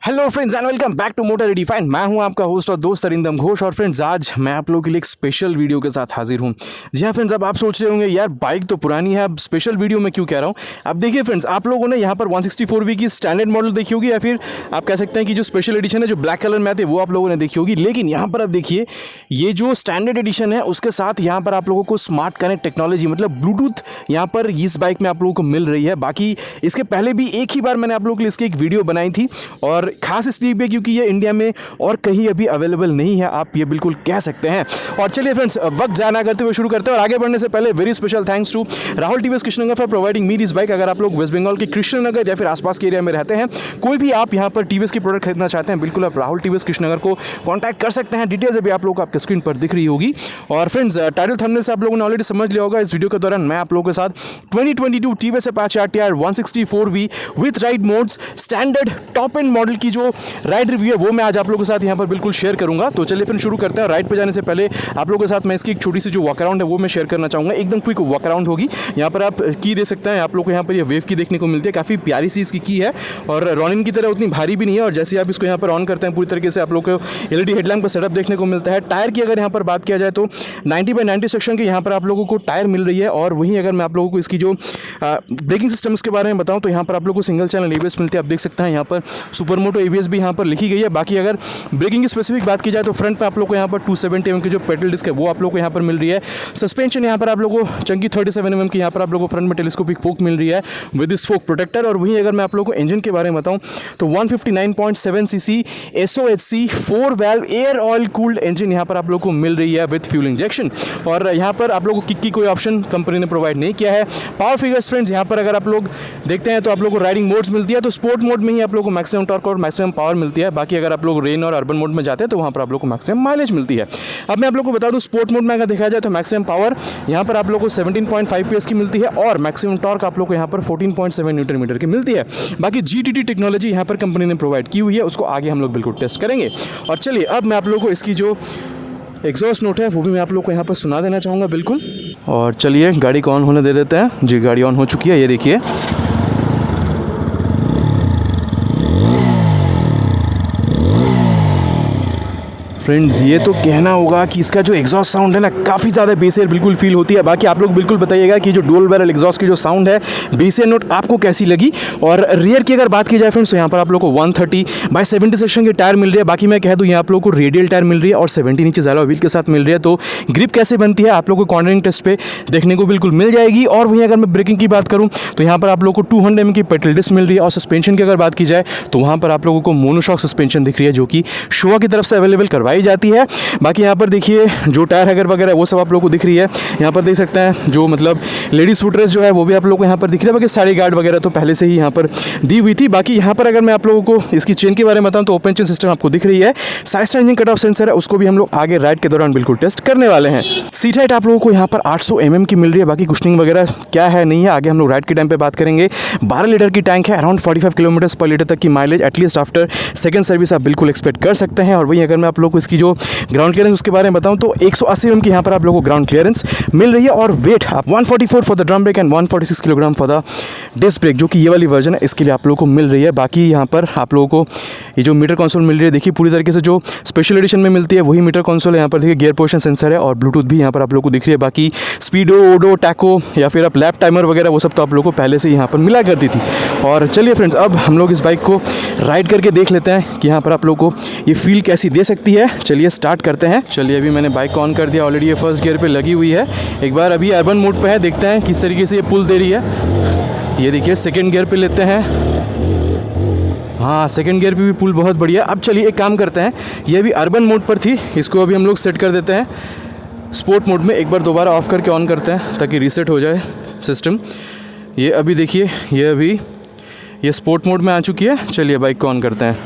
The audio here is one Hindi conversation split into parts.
Hello friends and welcome back to motor redefined. मैं हूं आपका होस्ट और दोस्त अरिंदम घोष। और फ्रेंड्स आज मैं आप लोगों के लिए एक स्पेशल वीडियो के साथ हाजिर हूं। जी हाँ फ्रेंड्स, अब आप सोच रहे होंगे यार बाइक तो पुरानी है, अब स्पेशल वीडियो में क्यों कह रहा हूं। अब देखिए फ्रेंड्स, आप लोगों ने यहाँ पर 164V की स्टैंडर्ड मॉडल देखी होगी, या फिर आप कह सकते हैं कि जो स्पेशल एडिशन है जो ब्लैक कलर में आती है वो आप लोगों ने देखी होगी। लेकिन यहाँ पर अब देखिए, ये जो स्टैंडर्ड एडिशन है उसके साथ यहाँ पर आप लोगों को स्मार्ट कनेक्ट टेक्नोलॉजी मतलब ब्लूटूथ यहाँ पर इस बाइक में आप लोगों को मिल रही है। बाकी इसके पहले भी एक ही बार मैंने आप लोगों के लिए इसकी एक वीडियो बनाई थी, और खास इसलिए भी क्योंकि ये इंडिया में और कहीं अभी अवेलेबल नहीं है, आप ये बिल्कुल कह सकते हैं। और चलिए फ्रेंड्स, वक्त जाना करते हुए शुरू करते हैं। और आगे बढ़ने से पहले very special thanks to Rahul TVS Krishnanagar for providing me this bike. अगर आप लोग वेस्ट बंगाल के कृष्णनगर या फिर आसपास के एरिया में रहते हैं, कोई भी आप यहाँ पर टीवीएस की प्रोडक्ट खरीदना चाहते हैं, बिल्कुल आप राहुल टीवीएस कृष्णनगर को कॉन्टैक्ट कर सकते हैं। डिटेल्स अभी आप लोगों को आपके स्क्रीन पर दिख रही होगी। और फ्रेंड्स, टाइटल थंबनेल से आप लोगों ने ऑलरेडी समझ लिया होगा, इस वीडियो के दौरान मैं आप लोगों के साथ 2022 TVS Apache RTR 164V with ride modes standard top and model की जो राइड रिव्यू है वो मैं आज आप लोगों के साथ यहाँ पर बिल्कुल शेयर करूंगा। तो चलिए फिर शुरू करते हैं। राइड पे जाने से पहले आप लोगों के साथ मैं इसकी एक छोटी सी जो वॉक अराउंड है वो मैं शेयर करना चाहूँगा। एकदम क्विक वॉक अराउंड होगी। यहाँ पर आप की दे सकते हैं, आप लोग को यहाँ पर ये वेव की देखने को मिलती है, काफ़ी प्यारी सी इसकी की है और रॉनिन की तरह उतनी भारी भी नहीं है। और जैसे आप इसको यहाँ पर ऑन करते हैं पूरी तरीके से आप लोग को LED हेडलैम्प का सेटअप देखने को मिलता है। टायर की अगर यहाँ पर बात किया जाए तो 90/90 सेक्शन के यहाँ पर आप लोगों को टायर मिल रही है। और वहीं अगर मैं आप लोगों को इसकी जो ब्रेकिंग सिस्टम्स के बारे में बताऊँ तो यहाँ पर आप लोगों को सिंगल चैनल ABS मिलती है। आप देख सकते हैं यहाँ पर सुपर मोटो ABS भी यहाँ पर लिखी गई है। बाकी अगर ब्रेकिंग की स्पेसिफिक बात की जाए तो फ्रंट पे आप लोग को यहाँ पर 270 mm की जो पेडल डिस्क है वो आप लोग को यहाँ पर मिल रही है। सस्पेंशन यहाँ पर आप लोगों को चंकी 37 mm की यहाँ पर आप लोगों को फ्रंट में टेलीस्कोपिक फोक मिल रही है विद इस फोक प्रोटेक्टर। और वहीं अगर मैं आप लोगों को इंजन के बारे में बताऊँ तो 159.7 cc SOHC 4 valve air oil cooled engine यहाँ पर आप लोग को मिल रही है विद फ्यूल इंजेक्शन। और यहाँ पर आप लोगों को किक की कोई ऑप्शन कंपनी ने प्रोवाइड नहीं किया है। पावर फिगर्स फ्रेंड्स, यहाँ पर अगर आप लोग देखते हैं तो आप लोग को राइडिंग मोड्स मिलती है, तो स्पोर्ट मोड में ही आप लोग को मैक्सिमम टॉर्क और मैक्सिमम पावर मिलती है। बाकी अगर आप लोग रेन और अर्बन मोड में जाते हैं तो वहाँ पर आप लोग को मैक्सिमम माइलेज मिलती है। अब मैं आप लोग को बता दूँ, स्पोर्ट मोड में अगर देखा जाए तो मैक्सिमम पावर यहाँ पर आप लोग को 17.5 PS की मिलती है और मैक्सिमम टॉर्क आप लोग को यहाँ पर 14.7 Nm की मिलती है। बाकी GTT टेक्नोलॉजी यहाँ पर कंपनी ने प्रोवाइड की हुई है, उसको आगे हम लोग बिल्कुल टेस्ट करेंगे। और चलिए अब मैं आप लोग को इसकी जो एग्जॉस्ट नोट है वो भी मैं आप लोग को यहाँ पर सुना देना चाहूँगा बिल्कुल। और चलिए गाड़ी को ऑन होने दे देते हैं। जी, गाड़ी ऑन हो चुकी है, ये देखिए। फ्रेंड्स, ये तो कहना होगा कि इसका जो एग्जॉस्ट साउंड है ना, काफ़ी ज़्यादा बेस एयर बिल्कुल फील होती है। बाकी आप लोग बिल्कुल बताइएगा कि जो डुअल बैरल एग्जॉस्ट की जो साउंड है, बेस एयर नोट आपको कैसी लगी। और रियर की अगर बात की जाए फ्रेंड्स तो यहाँ पर आप लोग को 130/70 सेक्शन की टायर मिल रही है। बाकी मैं कह दूँ यहाँ आप लोग को रेडियल टायर मिल रही है और 70 इंच अलॉय व्हील के साथ मिल रही है। तो ग्रिप कैसे बनती है आप लोग को कॉर्नरिंग टेस्ट पे देखने को बिल्कुल मिल जाएगी। और वहीं अगर मैं ब्रेकिंग की बात करूँ तो यहाँ पर आप लोग को 200 mm की पेडल डिस्क मिल रही है। और सस्पेंशन की अगर बात की जाए तो वहाँ पर आप लोगों को मोनोशॉक सस्पेंशन दिख रही है, जो कि शोवा की तरफ से अवेलेबल करवाई जाती है। बाकी यहाँ पर देखिए जो टायर हैगर वगैरह वो सब आप लोगों को दिख रही है। यहाँ पर देख सकते हैं जो मतलब लेडीज़ फुटरेस्ट जो है वो भी आप लोगों को यहाँ पर दिख रहा है। बाकी साड़ी गार्ड वगैरह तो पहले से ही यहाँ पर दी हुई थी। बाकी यहाँ पर अगर मैं आप लोगों को इसकी चेन के बारे में बताऊँ तो ओपन चेन सिस्टम आपको दिख रही है। Side engine cut off sensor है, उसको भी हम लोग आगे राइड के दौरान बिल्कुल टेस्ट करने वाले हैं। सीट हाइट आप लोगों को यहाँ पर 800 mm की मिल रही है। बाकी कुशनिंग वगैरह क्या है नहीं है आगे हम लोग राइड के टाइम पे बात करेंगे। 12 लीटर की टैंक है, अराउंड 45 km/लीटर तक की mileage at least after second service आप बिल्कुल एक्सपेक्ट कर सकते हैं। और वहीं अगर मैं आप लोग को इसकी जो ग्राउंड क्लियरेंस उसके बारे में बताऊं तो 180 mm की यहाँ पर आप लोगों को ग्राउंड क्लियरेंस मिल रही है। और weight 144 for the drum brake and 146 kilogram for the disc brake, जो कि ये वाली वर्जन है, इसके लिए आप लोगों को मिल रही है। बाकी यहाँ पर आप लोगों को ये जो मीटर कंसोल मिल रही है, देखिए पूरी तरीके से जो स्पेशल एडिशन में मिलती है वही मीटर कंसोल है। यहाँ पर देखिए गियर पोजिशन सेंसर है और ब्लूटूथ भी यहाँ पर आप लोगों को दिख रही है। बाकी स्पीडो, ओडो, टैको या फिर आप लैप टाइमर वगैरह वो सब तो आप लोगों को पहले से यहाँ पर मिला करती थी। और चलिए फ्रेंड्स, अब हम लोग इस बाइक को राइड करके देख लेते हैं कि यहाँ पर आप लोगों को ये फील कैसी दे सकती है। चलिए स्टार्ट करते हैं। चलिए अभी मैंने बाइक को ऑन कर दिया, ऑलरेडी ये फर्स्ट गियर पे लगी हुई है। एक बार अभी अर्बन मोड पे है, देखते हैं किस तरीके से ये पुल दे रही है। ये देखिए सेकंड गियर पे लेते हैं। हाँ, सेकंड गियर पे भी पुल बहुत बढ़िया। अब चलिए एक काम करते हैं, ये अभी अर्बन मोड पर थी, इसको अभी हम लोग सेट कर देते हैं स्पोर्ट मोड में। एक बार दोबारा ऑफ करके ऑन करते हैं ताकि रीसेट हो जाए सिस्टम। ये अभी देखिए ये स्पोर्ट मोड में आ चुकी है। चलिए बाइक को ऑन करते हैं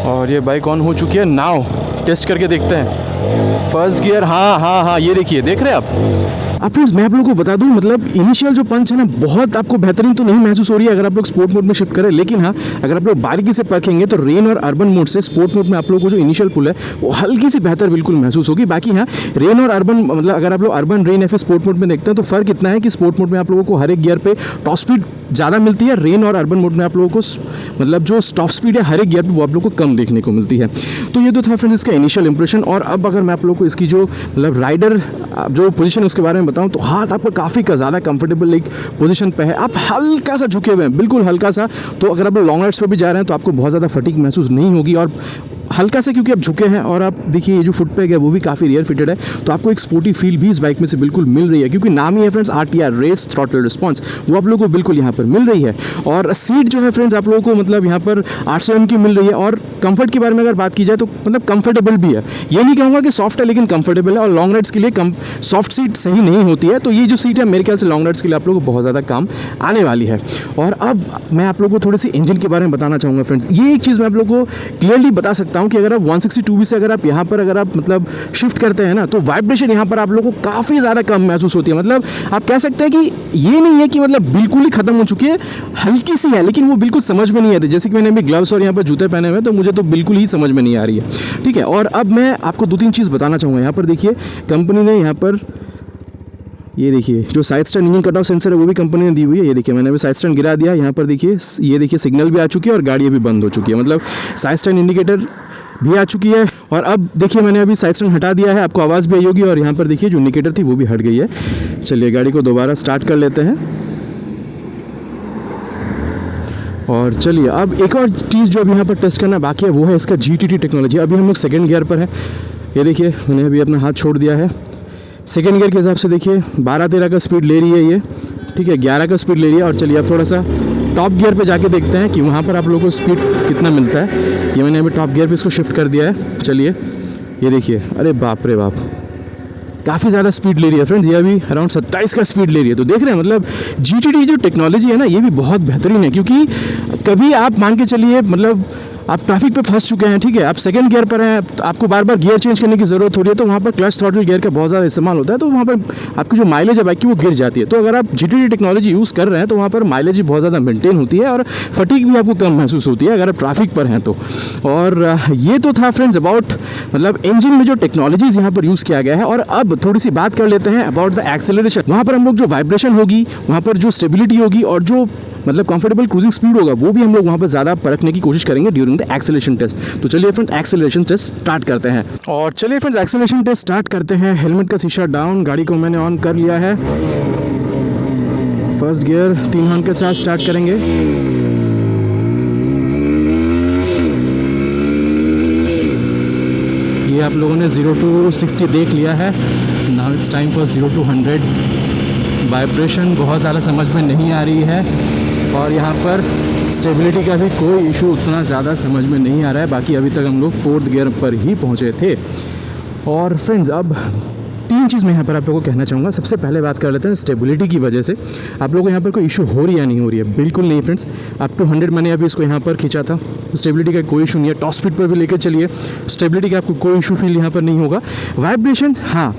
और ये बाइक ऑन हो चुकी है। नाउ टेस्ट करके देखते हैं फर्स्ट गियर। हाँ, ये देखिए, देख रहे हैं आप, अब फ्रेंड्स मैं आप लोगों को बता दूं, मतलब इनिशियल जो पंच है ना, बहुत आपको बेहतरीन तो नहीं महसूस हो रही है अगर आप लोग स्पोर्ट मोड में शिफ्ट करें, लेकिन हाँ अगर आप लोग बारीकी से परखेंगे तो रेन और अर्बन मोड से स्पोर्ट मोड में आप लोगों को जो इनिशियल पुल है वो हल्की सी बेहतर बिल्कुल महसूस होगी। बाकी हाँ रेन और अर्बन, मतलब अगर आप लोग अर्बन रेन या फिर स्पोर्ट मोड में देखते हैं तो फर्क इतना है कि स्पोर्ट मोड में आप लोगों को हर एक गियर पे टॉप स्पीड ज़्यादा मिलती है, रेन और अर्बन मोड में आप लोगों को मतलब जो टॉप स्पीड है हर एक गियर पे वो आप लोगों को कम देखने को मिलती है। तो ये तो था फ्रेंड्स इसका इनिशियल इंप्रेशन। और अब अगर मैं आप लोगों को इसकी जो मतलब राइडर जो पोजीशन है उसके बारे में बताऊं तो हाथ आपका काफ़ी ज़्यादा कंफर्टेबल एक पोजीशन पे है, आप हल्का सा झुके हुए हैं, बिल्कुल हल्का सा। तो अगर आप लॉन्ग राइड्स पर भी जा रहे हैं तो आपको बहुत ज़्यादा फटीग महसूस नहीं होगी, और हल्का से क्योंकि आप झुके हैं। और आप देखिए ये जो फुट पैग है वो भी काफ़ी रियर फिटेड है, तो आपको एक स्पोर्टी फील भी इस बाइक में से बिल्कुल मिल रही है, क्योंकि नाम ही है friends RTR race throttle response, वो आप लोगों को बिल्कुल यहाँ पर मिल रही है। और सीट जो है फ्रेंड्स आप लोगों को मतलब यहाँ पर 800 mm की मिल रही है। और कंफर्ट के बारे में अगर बात की जाए तो मतलब कंफर्टेबल भी है, ये नहीं कहूँगा कि सॉफ्ट है लेकिन कंफर्टेबल है। और लॉन्ग राइड्स के लिए सॉफ्ट सीट सही नहीं होती है, तो ये जो सीट है मेरे ख्याल से लॉन्ग राइड्स के लिए आप लोगों को बहुत ज़्यादा काम आने वाली है। और अब मैं आप लोगों को थोड़ी सी इंजन के बारे में बताना चाहूँगा फ्रेंड्स। ये एक चीज़ मैं आप लोगों को क्लियरली बता सकता हूँ कि अगर आप 162 से अगर आप यहाँ पर अगर आप मतलब शिफ्ट करते हैं ना, तो वाइब्रेशन यहाँ पर आप लोगों को काफ़ी ज़्यादा कम महसूस होती है। मतलब आप कह सकते हैं कि ये नहीं है कि मतलब बिल्कुल ही खत्म हो चुकी है, हल्की सी है, लेकिन वो बिल्कुल समझ में नहीं आती। जैसे कि मैंने अभी ग्लव्स और यहाँ पर जूते पहने हुए हैं तो मुझे तो बिल्कुल ही समझ में नहीं आ रही है, ठीक है। और अब मैं आपको 2-3 चीज़ बताना चाहूँगा। यहाँ पर देखिए कंपनी ने यहाँ पर ये देखिए जो side stand engine cut off sensor है वो भी कंपनी ने दी हुई है। ये देखिए मैंने अभी साइड स्टैंड गिरा दिया, यहाँ पर देखिए ये देखिए सिग्नल भी आ चुकी है और गाड़ी अभी बंद हो चुकी है, मतलब साइड स्टैंड इंडिकेटर भी आ चुकी है। और अब देखिए मैंने अभी साइड स्टैंड हटा दिया है, आपको आवाज़ भी आई होगी। और यहाँ पर देखिए जो इंडिकेटर थी वो भी हट गई है। चलिए गाड़ी को दोबारा स्टार्ट कर लेते हैं। और चलिए अब एक और चीज़ जो अभी यहाँ पर टेस्ट करना बाकी है वो है इसका GTT टेक्नोलॉजी। अभी हम लोग सेकेंड गियर पर है, ये देखिए मैंने अभी अपना हाथ छोड़ दिया है। सेकेंड गियर के हिसाब से देखिए 12-13 का स्पीड ले रही है ये, ठीक है, 11 का स्पीड ले रही है। और चलिए अब थोड़ा सा टॉप गियर पे जाके देखते हैं कि वहाँ पर आप लोगों को स्पीड कितना मिलता है। ये मैंने अभी टॉप गियर पे इसको शिफ्ट कर दिया है। चलिए ये देखिए, अरे बाप रे बाप, काफ़ी ज़्यादा स्पीड ले रही है फ्रेंड्स, ये अभी अराउंड 27 का स्पीड ले रही है। तो देख रहे हैं मतलब GTT जो टेक्नोलॉजी है ना ये भी बहुत बेहतरीन है, क्योंकि कभी आप मान के चलिए मतलब आप ट्रैफिक पे फंस चुके हैं, ठीक है, आप सेकंड गियर पर हैं, आपको बार बार गियर चेंज करने की ज़रूरत हो रही है, तो वहाँ पर क्लच थ्रॉटल गियर का बहुत ज़्यादा इस्तेमाल होता है, तो वहाँ पर आपकी जो माइलेज है बाइक की वो गिर जाती है। तो अगर आप GTT टेक्नोलॉजी यूज़ कर रहे हैं तो वहाँ पर माइलेज भी बहुत ज़्यादा मेंटेन होती है और फटीग भी आपको कम महसूस होती है अगर आप ट्रैफिक पर हैं तो। और ये तो था फ्रेंड्स अबाउट मतलब इंजन में जो टेक्नोलॉजीज़ यहाँ पर यूज़ किया गया है। और अब थोड़ी सी बात कर लेते हैं अबाउट द एक्सेलरेशन। वहाँ पर हम लोग जो वाइब्रेशन होगी, वहाँ पर जो स्टेबिलिटी होगी और जो मतलब कंफर्टेबल क्रूजिंग स्पीड होगा वो भी हम लोग वहाँ पर ज़्यादा परखने की कोशिश करेंगे ड्यूरिंग द एक्सेलरेशन टेस्ट। तो चलिए फ्रेंड्स एक्सेलरेशन टेस्ट स्टार्ट करते हैं। और चलिए फ्रेंड्स एक्सेलरेशन टेस्ट स्टार्ट करते हैं। हेलमेट का शीशा डाउन, गाड़ी को मैंने ऑन कर लिया है। फर्स्ट गियर 3 हॉर्न के साथ स्टार्ट करेंगे। ये आप लोगों ने 0 to 60 देख लिया है। Now it's time for 0 to 100। Vibration बहुत ज़्यादा समझ में नहीं आ रही है और यहाँ पर स्टेबिलिटी का भी कोई इशू उतना ज़्यादा समझ में नहीं आ रहा है। बाकी अभी तक हम लोग 4th गियर पर ही पहुँचे थे। और फ्रेंड्स अब 3 चीज़ मैं यहाँ पर आप लोगों को कहना चाहूँगा। सबसे पहले बात कर लेते हैं स्टेबिलिटी की वजह से आप लोगों को यहाँ पर कोई इशू हो रही है या नहीं हो रही है। बिल्कुल नहीं फ्रेंड्स, अप टू 100 मैंने अभी इसको यहाँ पर खींचा था, स्टेबिलिटी का कोई इशू नहीं है। टॉप स्पीड पर भी लेकर चलिए, स्टेबिलिटी का आपको कोई इशू फील यहाँ पर नहीं होगा। वाइब्रेशन हाँ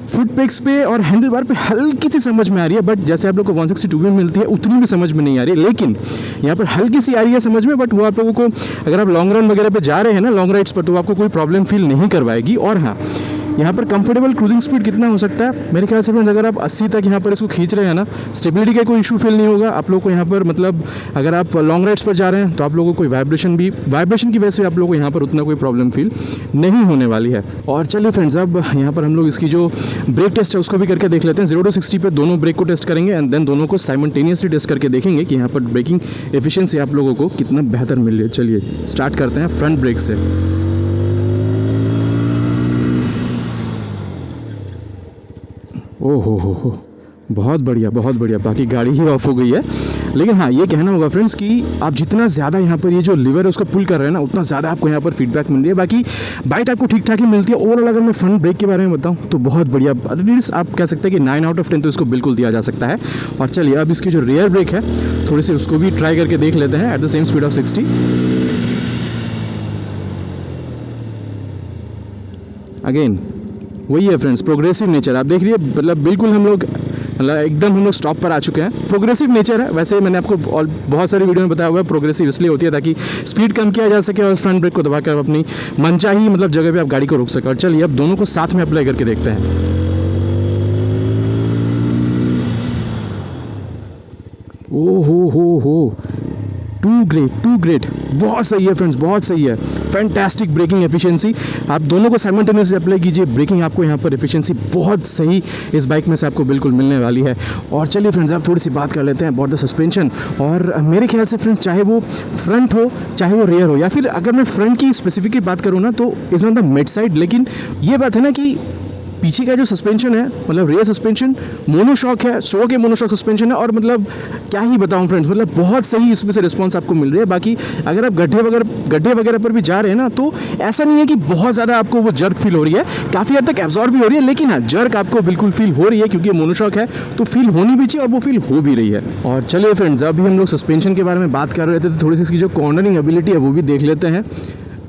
फुट पेक्स पे और हैंडल बार पे हल्की सी समझ में आ रही है, बट जैसे आप लोग को 162 में मिलती है उतनी भी समझ में नहीं आ रही है, लेकिन यहाँ पर हल्की सी आ रही है समझ में। बट वो आप लोगों को अगर आप लॉन्ग रन वगैरह पे जा रहे हैं ना, लॉन्ग राइड्स पर, तो आपको कोई प्रॉब्लम फील नहीं करवाएगी। और हाँ यहाँ पर कंफर्टेबल क्रूजिंग स्पीड कितना हो सकता है मेरे ख्याल से फ्रेंड्स, अगर आप 80 तक यहाँ पर इसको खींच रहे हैं ना, स्टेबिलिटी का कोई इशू फील नहीं होगा आप लोग को यहाँ पर। मतलब अगर आप लॉन्ग राइड्स पर जा रहे हैं तो आप लोगों को कोई वाइब्रेशन की वजह से आप लोगों को यहाँ पर उतना कोई प्रॉब्लम फील नहीं होने वाली है। और चलिए फ्रेंड्स अब यहाँ पर हम लोग इसकी जो ब्रेक टेस्ट है उसको भी करके देख लेते हैं। 0 to 60 पे दोनों ब्रेक को टेस्ट करेंगे एंड देन दोनों को साइमल्टेनियसली टेस्ट करके देखेंगे कि यहाँ पर ब्रेकिंग एफिशिएंसी आप लोगों को कितना बेहतर मिल रही है। चलिए स्टार्ट करते हैं फ्रंट ब्रेक से। ओहो हो, बहुत बढ़िया बहुत बढ़िया। बाकी गाड़ी ही ऑफ हो गई है, लेकिन हाँ ये कहना होगा फ्रेंड्स कि आप जितना ज़्यादा यहाँ पर ये जो लीवर है उसको पुल कर रहे हैं ना, उतना ज़्यादा आपको यहाँ पर फीडबैक मिल रही है। बाकी बाइट आपको ठीक ठाक ही मिलती है। ओवरऑल अगर मैं फ्रंट ब्रेक के बारे में बताऊँ तो बहुत बढ़िया, एटलीस्ट आप कह सकते हैं कि 9 out of 10 तो इसको बिल्कुल दिया जा सकता है। और चलिए अब इसकी जो रियर ब्रेक है थोड़ी सी उसको भी ट्राई करके देख लेते हैं at the same speed of 60। Again वही है फ्रेंड्स, प्रोग्रेसिव नेचर। आप देख रही है, मतलब बिल्कुल हम लोग एकदम हम लोग स्टॉप पर आ चुके हैं। प्रोग्रेसिव नेचर है। वैसे मैंने आपको और बहुत सारी वीडियो में बताया हुआ है, प्रोग्रेसिव इसलिए होती है ताकि स्पीड कम किया जा सके और फ्रंट ब्रेक को दबाकर अपनी मनचाही मतलब जगह पे आप गाड़ी को रोक सके। और चलिए अब दोनों को साथ में अप्लाई करके देखते हैं। ओ हो, टू ग्रेट, बहुत सही है फ्रेंड्स, बहुत सही है। Fantastic braking efficiency. आप दोनों को साइमल्टेनियसली अप्लाई कीजिए, ब्रेकिंग आपको यहाँ पर एफिशिएंसी बहुत सही इस बाइक में से आपको बिल्कुल मिलने वाली है। और चलिए फ्रेंड्स, आप थोड़ी सी बात कर लेते हैं अबाउट द सस्पेंशन। और मेरे ख्याल से फ्रेंड्स, चाहे वो फ्रंट हो चाहे वो रेयर हो, या फिर अगर मैं फ्रंट की स्पेसिफिकली बात करूँ ना तो is on the mid side. लेकिन ये बात है ना कि पीछे का जो सस्पेंशन है, मतलब रेयर सस्पेंशन मोनोशॉक है, सो के मोनोशॉक सस्पेंशन है। और मतलब क्या ही बताऊं फ्रेंड्स, मतलब बहुत सही इसमें से रिस्पांस आपको मिल रही है। बाकी अगर आप गड्ढे वगैरह पर भी जा रहे हैं ना, तो ऐसा नहीं है कि बहुत ज़्यादा आपको वो जर्क फील हो रही है, काफ़ी हद तक एब्जॉर्ब भी हो रही है। लेकिन हाँ, जर्क आपको बिल्कुल फील हो रही है क्योंकि मोनोशॉक है, तो फील होनी भी चाहिए और वो फील हो भी रही है। और चलिए फ्रेंड्स, अभी हम लोग सस्पेंशन के बारे में बात कर रहे थे, तो थोड़ी सी इसकी जो कॉर्नरिंग एबिलिटी है वो भी देख लेते हैं।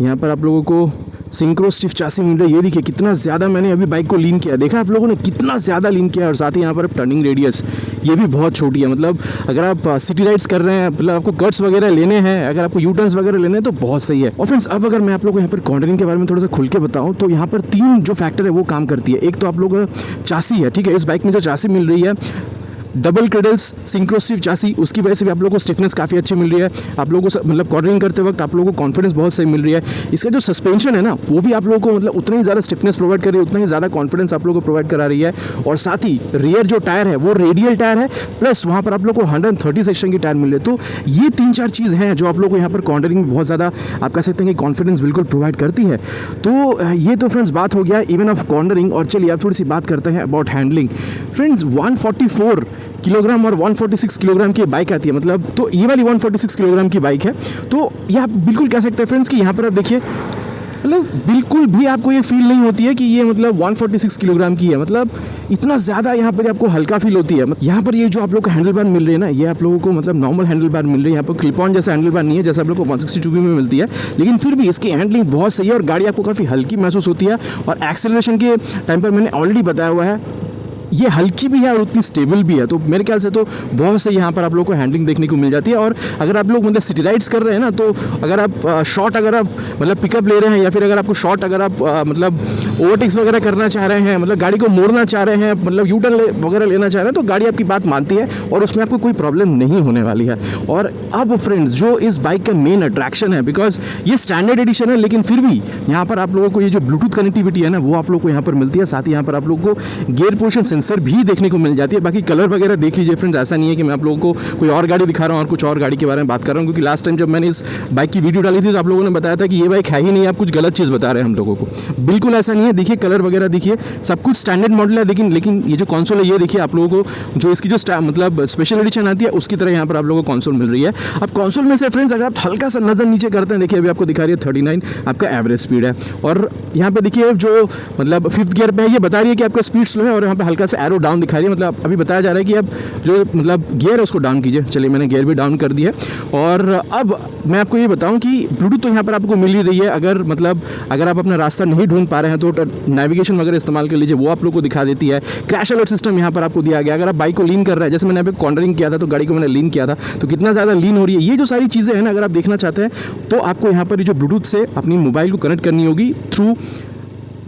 यहाँ पर आप लोगों को सिंक्रो स्टिफ चासी मिल रहा है। ये देखिए कितना ज़्यादा मैंने अभी बाइक को लीन किया, देखा आप लोगों ने कितना ज़्यादा लीन किया। और साथ ही यहाँ पर टर्निंग रेडियस ये भी बहुत छोटी है। मतलब अगर आप सिटी राइड्स कर रहे हैं, मतलब आपको कट्स वगैरह लेने हैं, अगर आपको यू टर्न्स वगैरह लेने हैं, तो बहुत सही है। और फ्रेंड्स, अब अगर मैं आप लोगों को यहाँ पर कॉर्नरिंग के बारे में थोड़ा सा खुल के बताऊँ, तो यहाँ पर 3 जो फैक्टर है वो काम करती है। एक तो आप लोग चासी है, ठीक है, इस बाइक में जो चासी मिल रही है डबल क्रेडल्स सिंक्रो स्टिफ चासी, उसकी वजह से भी आप लोगों को स्टिफनेस काफ़ी अच्छी मिल रही है। आप लोगों को मतलब कॉर्नरिंग करते वक्त आप लोगों को कॉन्फिडेंस बहुत सही मिल रही है। इसका जो सस्पेंशन है ना, वो भी आप लोगों को मतलब उतना ही ज़्यादा स्टिफनेस प्रोवाइड कर रही है, उतना ही ज़्यादा कॉन्फिडेंस आप लोगों को प्रोवाइड करा रही है। और साथ ही रियर जो टायर है वो रेडियल टायर है, प्लस वहाँ पर आप लोग को 130 सेक्शन की टायर मिल रही है। तो ये 3-4 चीज़ हैं जो आप लोग को यहाँ पर कॉर्नरिंग में बहुत ज़्यादा आप कह सकते हैं कि कॉन्फिडेंस बिल्कुल प्रोवाइड करती है। तो ये तो फ्रेंड्स बात हो गया इवन ऑफ कॉर्नरिंग। और चलिए आप थोड़ी सी बात करते हैं अबाउट हैंडलिंग। फ्रेंड्स, 144 किलोग्राम और 146 किलोग्राम की बाइक आती है, मतलब तो ये वाली 146 किलोग्राम की बाइक है। तो ये आप बिल्कुल कह सकते हैं फ्रेंड्स कि यहाँ पर आप देखिए, मतलब बिल्कुल भी आपको ये फील नहीं होती है कि ये मतलब 146 किलोग्राम की है। मतलब इतना ज़्यादा यहाँ पर आपको हल्का फील होती है। यहाँ पर ये जो आप लोग को हैंडल बार मिल रही है ना, ये आप लोगों को मतलब नॉर्मल हैंडल बार मिल रही है। यहाँ पर क्लिप ऑन जैसा हैंडल बार नहीं है जैसे आप लोग को 162 में मिलती है, लेकिन फिर भी इसकी हैंडलिंग बहुत सही है और गाड़ी आपको काफ़ी हल्की महसूस होती है। और एक्सेलरेशन के टाइम पर मैंने ऑलरेडी बताया हुआ है, ये हल्की भी है और उतनी स्टेबल भी है। तो मेरे ख्याल से तो बहुत से यहाँ पर आप लोगों को हैंडलिंग देखने को मिल जाती है। और अगर आप लोग मतलब सिटी राइड्स कर रहे हैं ना, तो अगर आप शॉर्ट अगर आप मतलब पिकअप ले रहे हैं, या फिर अगर आपको शॉर्ट अगर आप मतलब ओवरटेक्स वगैरह करना चाह रहे हैं, मतलब गाड़ी को मोड़ना चाह रहे हैं, मतलब यू टर्न वगैरह लेना चाह रहे हैं, तो गाड़ी आपकी बात मानती है और उसमें आपको कोई प्रॉब्लम नहीं होने वाली है। और अब फ्रेंड्स, जो इस बाइक का मेन अट्रैक्शन है, बिकॉज ये स्टैंडर्ड एडिशन है, लेकिन फिर भी यहाँ पर आप लोगों को ये जो ब्लूटूथ कनेक्टिविटी है ना, वो आप लोग को यहाँ पर मिलती है। साथ ही यहाँ पर आप लोगों को गियर पोजिशन सेंसर भी देखने को मिल जाती है। बाकी कलर वगैरह देख लीजिए फ्रेंड्स, ऐसा नहीं है कि मैं आप लोगों को कोई और गाड़ी दिखा रहा हूँ और कुछ और गाड़ी के बारे में बात कर रहा हूँ, क्योंकि लास्ट टाइम जब मैंने इस बाइक की वीडियो डाली थी तो आप लोगों ने बताया था कि ये बाइक है ही नहीं, आप कुछ गलत चीज़ बता रहे हैं हम लोगों को। बिल्कुल ऐसा नहीं है। देखिए कलर वगैरह देखिए, सब कुछ स्टैंडर्ड मॉडल है। लेकिन ये जो कंसोल है, ये देखिए आप लोगों को जो इसकी जो मतलब स्पेशल एडिशन आती है उसकी तरह यहाँ पर आप लोगों को कंसोल मिल रही है। अब कंसोल में से फ्रेंड्स अगर आप हल्का सा नजर नीचे करते हैं, देखिए अभी आपको दिखा रही है 39 आपका एवरेज स्पीड है। और यहाँ पे देखिए जो मतलब 5th गियर पे है, ये बता रही है कि आपका स्पीड स्लो है। और यहाँ पे हल्का सा एरो डाउन दिखा रही है, मतलब अभी बताया जा रहा है कि अब जो मतलब गियर है उसको डाउन कीजिए। चलिए मैंने गियर भी डाउन कर दिया। और अब मैं आपको ये बताऊं कि ब्लूटूथ तो यहाँ पर आपको मिल ही रही है। अगर आप अपना रास्ता नहीं ढूंढ पा रहे हैं तो नेविगेशन वगैरह इस्तेमाल कर लीजिए, वो आप लोग को दिखा देती है। क्रैश अलर्ट सिस्टम यहाँ पर आपको दिया गया। अगर आप बाइक को लीन कर रहे हैं, जैसे मैंने अभी कॉर्नरिंग किया था तो गाड़ी को मैंने लीन किया था, तो कितना ज़्यादा लीन हो रही है, ये जो सारी चीज़ें हैं ना, अगर आप देखना चाहते हैं तो आपको यहाँ पर जो ब्लूटूथ से अपनी मोबाइल को कनेक्ट करनी होगी थ्रू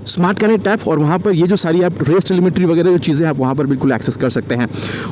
स्मार्ट कनेक्ट ऐप। और वहाँ पर ये जो सारी आप रेस टेलीमेट्री वगैरह जो चीज़ें आप वहाँ पर बिल्कुल एक्सेस कर सकते हैं।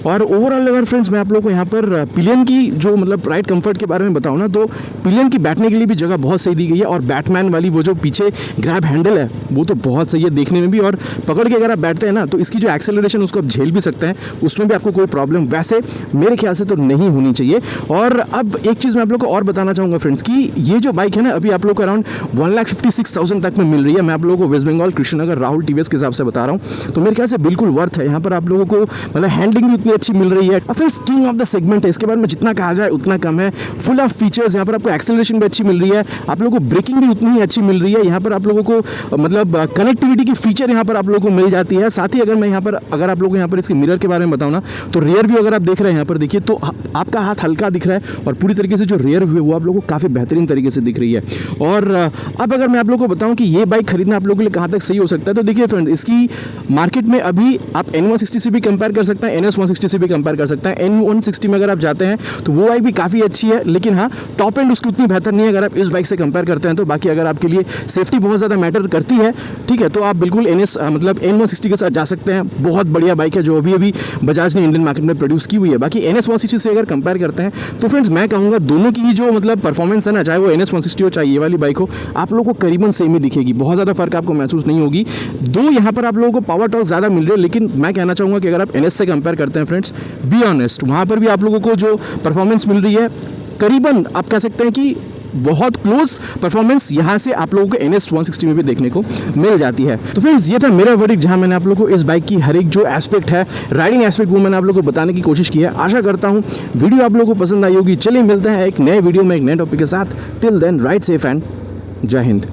और ओवरऑल अगर फ्रेंड्स मैं आप लोगों को यहाँ पर पिलियन की जो मतलब राइड कंफर्ट के बारे में बताऊँ ना, तो पिलियन की बैठने के लिए भी जगह बहुत सही दी गई है। और बैटमैन वाली वो जो पीछे ग्रैब हैंडल है वो तो बहुत सही है देखने में भी। और पकड़ के अगर आप बैठते हैं ना, तो इसकी जो एक्सेलरेशन उसको आप झेल भी सकते हैं, उसमें भी आपको कोई प्रॉब्लम वैसे मेरे ख्याल से तो नहीं होनी चाहिए। और अब एक चीज़ मैं आप लोग को और बताना चाहूँगा फ्रेंड्स कि ये जो बाइक है ना, अभी आप लोग को अराउंड 1,56,000 तक में मिल रही है। मैं आप लोगों को वेस्ट बंगाल कृष्णनगर राहुल टीवीएस के हिसाब से बता रहा हूँ, तो मेरे ख्याल से बिल्कुल वर्थ है। यहाँ पर आप लोगों को मतलब हैंडलिंग भी उतनी अच्छी मिल रही है। और फिर किंग ऑफ द सेगमेंट है, इसके बारे में जितना कहा जाए उतना कम है। फुल ऑफ फीचर्स, यहाँ पर आपको एक्सेलरेशन भी अच्छी मिल रही है, आप लोगों को ब्रेकिंग भी उतनी ही अच्छी मिल रही है। यहाँ पर आप लोगों को मतलब कनेक्टिविटी की फीचर यहाँ पर आप लोगों को मिल जाती है। साथ ही अगर आप लोगों को यहाँ पर इसके मिरर के बारे में बताऊँ ना, तो रियर व्यू अगर आप देख रहे हैं यहाँ पर देखिए, तो आपका हाथ हल्का दिख रहा है और पूरी तरीके से जो रियर व्यू है वो आप लोगों को काफ़ी बेहतरीन तरीके से दिख रही है। और अब अगर मैं आप लोगों को बताऊँ कि ये बाइक खरीदना आप लोगों के लिए कहाँ तक सही हो सकता है। तो देखिए फ्रेंड, इसकी मार्केट में अभी आप N160 से भी कंपेयर कर सकते हैं, NS160 से भी कंपेयर कर सकते हैं। N160 में अगर आप जाते हैं तो वो बाइक भी काफ़ी अच्छी है, लेकिन हाँ टॉप एंड उसकी उतनी बेहतर नहीं है अगर आप इस बाइक से कंपेयर करते हैं तो। बाकी अगर आपके लिए सेफ्टी बहुत ज़्यादा मैटर करती है, ठीक है, तो आप बिल्कुल N160 के साथ जा सकते हैं। बहुत बढ़िया बाइक है जो अभी बजाज ने इंडियन मार्केट में प्रोड्यूस की हुई है। बाकी NS160 से अगर कंपेयर करते हैं तो फ्रेंड्स मैं कहूँगा दोनों की ही जो परफॉर्मेंस है ना, चाहे वो NS160 हो चाहे ये वाली बाइक हो, आप लोगों को करीबन सेम ही दिखेगी। बहुत ज़्यादा फर्क आपको महसूस नहीं होगी। दो यहाँ पर आप लोगों को पावर टॉर्क ज़्यादा मिल रही है, लेकिन मैं कहना चाहूँगा कि अगर आप NS से कंपेयर करते हैं फ्रेंड्स, बी ऑनेस्ट, वहाँ पर भी आप लोगों को जो परफॉर्मेंस मिल रही है करीबन आप कह सकते हैं कि बहुत क्लोज परफॉर्मेंस यहाँ से आप लोगों को NS160 में भी देखने को मिल जाती है। तो फ्रेंड्स ये था मेरा वर्डिक्ट, जहाँ मैंने आप लोगों को इस बाइक की हर एक जो एस्पेक्ट है, राइडिंग एस्पेक्ट, वो मैंने आप लोगों को बताने की कोशिश की है। आशा करता हूँ वीडियो आप लोगों को पसंद आई होगी। चलिए मिलते हैं एक नए वीडियो में एक नए टॉपिक के साथ। Till then ride safe and Jai Hind.